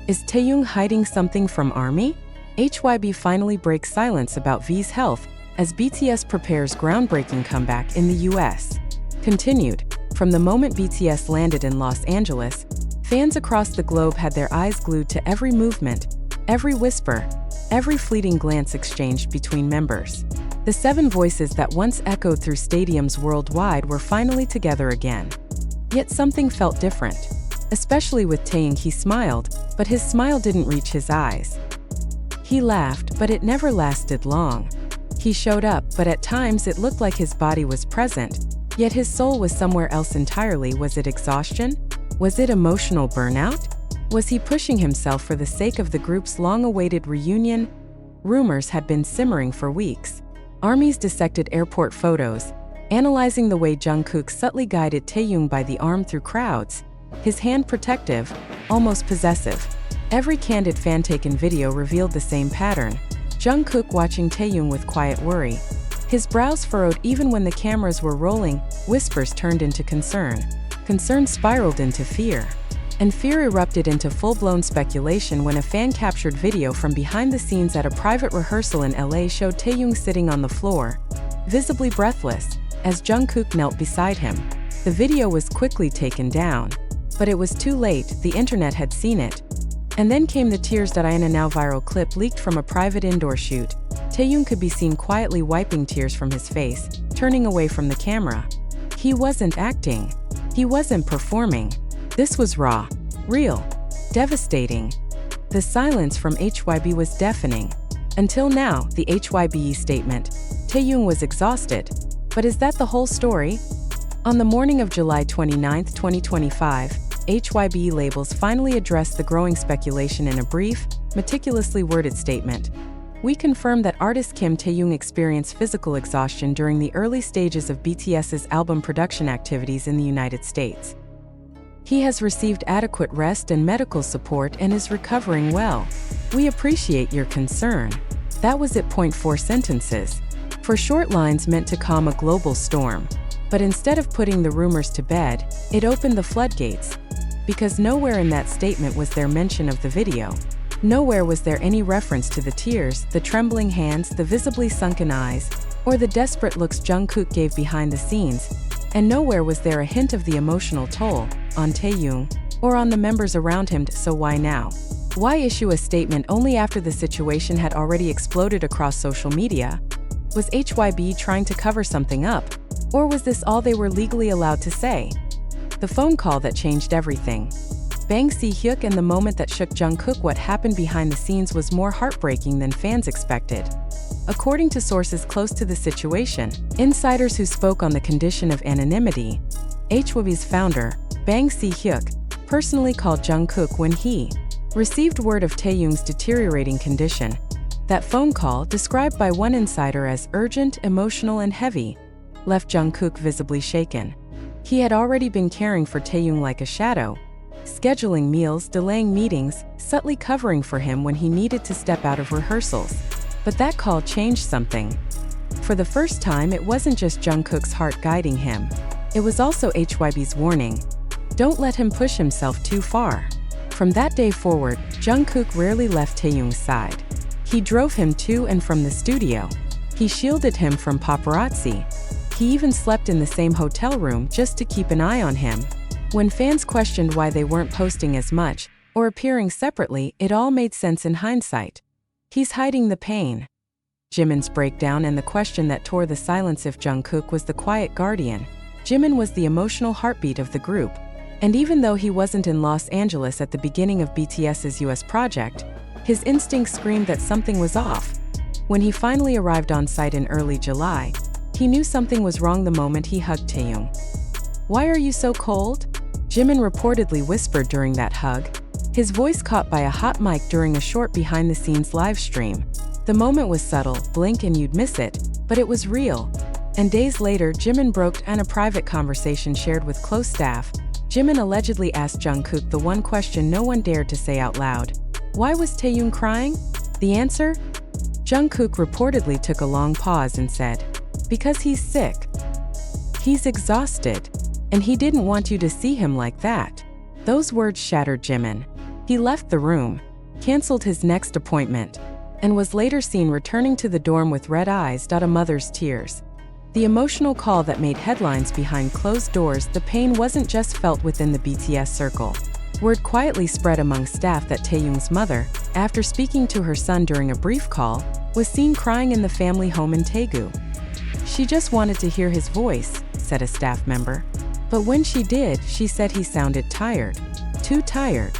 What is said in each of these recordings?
Is Taehyung hiding something from ARMY? HYBE finally breaks silence about V's health as BTS prepares groundbreaking comeback in the US. Continued. From the moment BTS landed in Los Angeles, fans across the globe had their eyes glued to every movement, every whisper, every fleeting glance exchanged between members. The 7 voices that once echoed through stadiums worldwide were finally together again. Yet something felt different. Especially with Taehyung, he smiled, but his smile didn't reach his eyes. He laughed, but it never lasted long. He showed up, but at times it looked like his body was present, yet his soul was somewhere else entirely. Was it exhaustion? Was it emotional burnout? Was he pushing himself for the sake of the group's long-awaited reunion? Rumors had been simmering for weeks. ARMY's dissected airport photos, analyzing the way Jungkook subtly guided Taehyung by the arm through crowds, his hand protective, almost possessive. Every candid fan-taken video revealed the same pattern. Jungkook watching Taehyung with quiet worry. His brows furrowed even when the cameras were rolling. Whispers turned into concern. Concern spiraled into fear. And fear erupted into full-blown speculation when a fan-captured video from behind the scenes at a private rehearsal in LA showed Taehyung sitting on the floor, visibly breathless, as Jungkook knelt beside him. The video was quickly taken down. But it was too late, the internet had seen it. And then came the tears. In a now viral clip leaked from a private indoor shoot, Taehyung could be seen quietly wiping tears from his face, turning away from the camera. He wasn't acting. He wasn't performing. This was raw, real, devastating. The silence from HYBE was deafening. Until now, the HYBE statement, Taehyung was exhausted. But is that the whole story? On the morning of July 29, 2025, HYBE labels finally addressed the growing speculation in a brief, meticulously worded statement. We confirm that artist Kim Taehyung experienced physical exhaustion during the early stages of BTS's album production activities in the United States. He has received adequate rest and medical support and is recovering well. We appreciate your concern. That was it. 4 sentences. 4 short lines meant to calm a global storm. But instead of putting the rumors to bed, it opened the floodgates. Because nowhere in that statement was there mention of the video. Nowhere was there any reference to the tears, the trembling hands, the visibly sunken eyes, or the desperate looks Jungkook gave behind the scenes. And nowhere was there a hint of the emotional toll on Taehyung or on the members around him. So why now? Why issue a statement only after the situation had already exploded across social media? Was HYBE trying to cover something up? Or was this all they were legally allowed to say? The phone call that changed everything. Bang Si-hyuk and the moment that shook Jungkook. What happened behind the scenes was more heartbreaking than fans expected. According to sources close to the situation, insiders who spoke on the condition of anonymity, HYBE's founder, Bang Si-hyuk, personally called Jungkook when he received word of Taehyung's deteriorating condition. That phone call, described by one insider as urgent, emotional, and heavy, left Jungkook visibly shaken. He had already been caring for Taehyung like a shadow, scheduling meals, delaying meetings, subtly covering for him when he needed to step out of rehearsals. But that call changed something. For the first time, it wasn't just Jungkook's heart guiding him. It was also HYBE's warning. Don't let him push himself too far. From that day forward, Jungkook rarely left Taehyung's side. He drove him to and from the studio. He shielded him from paparazzi. He even slept in the same hotel room just to keep an eye on him. When fans questioned why they weren't posting as much or appearing separately, it all made sense in hindsight. He's hiding the pain. Jimin's breakdown and the question that tore the silence. If Jungkook was the quiet guardian, Jimin was the emotional heartbeat of the group. And even though he wasn't in Los Angeles at the beginning of BTS's US project, his instincts screamed that something was off. When he finally arrived on site in early July, he knew something was wrong the moment he hugged Taehyung. "Why are you so cold?" Jimin reportedly whispered during that hug, his voice caught by a hot mic during a short behind-the-scenes live stream. The moment was subtle, blink and you'd miss it, but it was real. And days later, Jimin broke in a private conversation shared with close staff. Jimin allegedly asked Jungkook the one question no one dared to say out loud. Why was Taehyung crying? The answer? Jungkook reportedly took a long pause and said, "Because he's sick. He's exhausted. And he didn't want you to see him like that." Those words shattered Jimin. He left the room, canceled his next appointment, and was later seen returning to the dorm with red eyes. A mother's tears. The emotional call that made headlines behind closed doors. The pain wasn't just felt within the BTS circle. Word quietly spread among staff that Taehyung's mother, after speaking to her son during a brief call, was seen crying in the family home in Taegu. She just wanted to hear his voice, said a staff member. But when she did, she said he sounded tired. Too tired.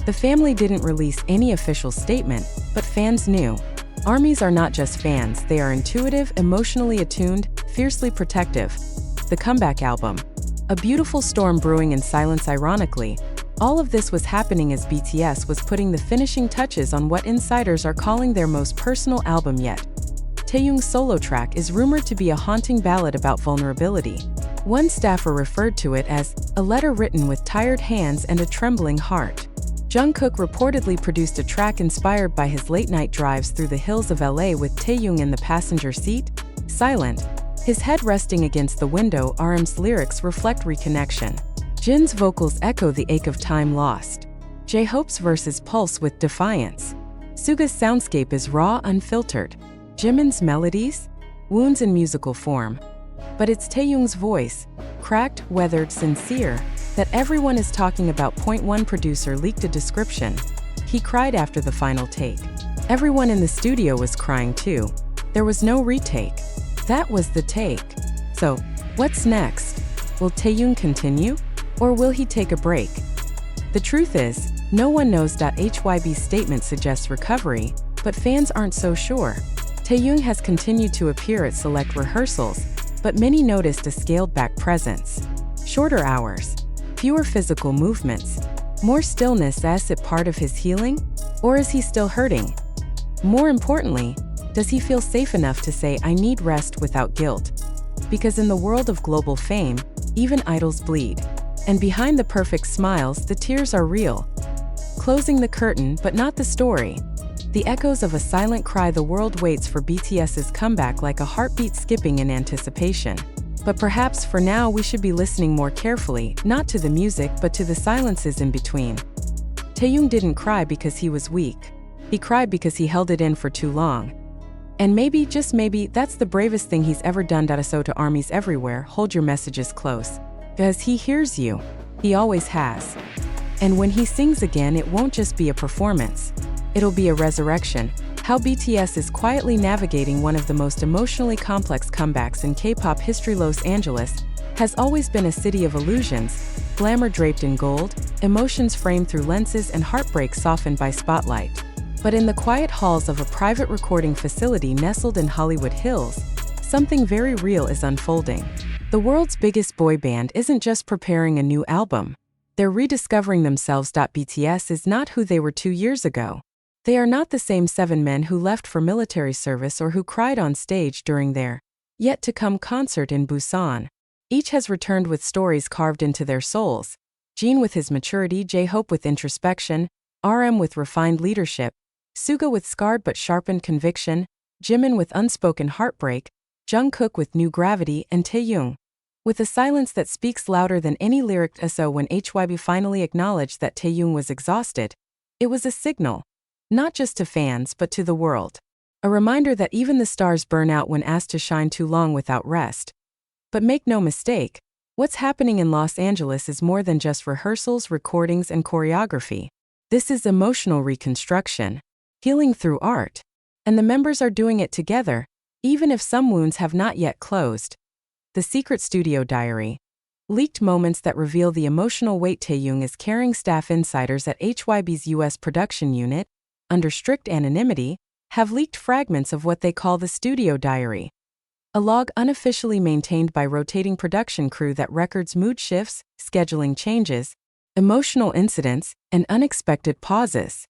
The family didn't release any official statement, but fans knew. ARMYs are not just fans, they are intuitive, emotionally attuned, fiercely protective. The comeback album. A beautiful storm brewing in silence. Ironically, all of this was happening as BTS was putting the finishing touches on what insiders are calling their most personal album yet. Taehyung's solo track is rumored to be a haunting ballad about vulnerability. One staffer referred to it as a letter written with tired hands and a trembling heart. Jungkook reportedly produced a track inspired by his late-night drives through the hills of LA with Taehyung in the passenger seat, silent, his head resting against the window. RM's lyrics reflect reconnection. Jin's vocals echo the ache of time lost. J-Hope's verses pulse with defiance. Suga's soundscape is raw, unfiltered. Jimin's melodies? Wounds in musical form. But it's Taehyung's voice, cracked, weathered, sincere, that everyone is talking about. One producer leaked a description. He cried after the final take. Everyone in the studio was crying too. There was no retake. That was the take. So, what's next? Will Taehyung continue? Or will he take a break? The truth is, no one knows. HYBE's statement suggests recovery, but fans aren't so sure. Taehyung has continued to appear at select rehearsals, but many noticed a scaled-back presence. Shorter hours, fewer physical movements, more stillness. Is it part of his healing? Or is he still hurting? More importantly, does he feel safe enough to say, "I need rest," without guilt? Because in the world of global fame, even idols bleed. And behind the perfect smiles, the tears are real. Closing the curtain, but not the story. The echoes of a silent cry. The world waits for BTS's comeback like a heartbeat skipping in anticipation. But perhaps for now we should be listening more carefully, not to the music but to the silences in between. Taehyung didn't cry because he was weak. He cried because he held it in for too long. And maybe, just maybe, that's the bravest thing he's ever done. So to ARMYs everywhere, hold your messages close. Because he hears you. He always has. And when he sings again, it won't just be a performance. It'll be a resurrection. How BTS is quietly navigating one of the most emotionally complex comebacks in K-pop history. Los Angeles has always been a city of illusions, glamour draped in gold, emotions framed through lenses, and heartbreak softened by spotlight. But in the quiet halls of a private recording facility nestled in Hollywood Hills, something very real is unfolding. The world's biggest boy band isn't just preparing a new album. They're rediscovering themselves. BTS is not who they were 2 years ago. They are not the same 7 men who left for military service or who cried on stage during their yet-to-come concert in Busan. Each has returned with stories carved into their souls. Jin with his maturity, J-Hope with introspection, RM with refined leadership, Suga with scarred but sharpened conviction, Jimin with unspoken heartbreak, Jungkook with new gravity, and Taehyung with a silence that speaks louder than any lyric. So when HYBE finally acknowledged that Taehyung was exhausted, it was a signal, not just to fans but to the world. A reminder that even the stars burn out when asked to shine too long without rest. But make no mistake, what's happening in Los Angeles is more than just rehearsals, recordings, and choreography. This is emotional reconstruction, healing through art. And the members are doing it together, even if some wounds have not yet closed. The Secret Studio Diary. Leaked moments that reveal the emotional weight Taehyung is carrying. Staff insiders at HYBE's US production unit, under strict anonymity, have leaked fragments of what they call the Studio Diary. A log unofficially maintained by rotating production crew that records mood shifts, scheduling changes, emotional incidents, and unexpected pauses.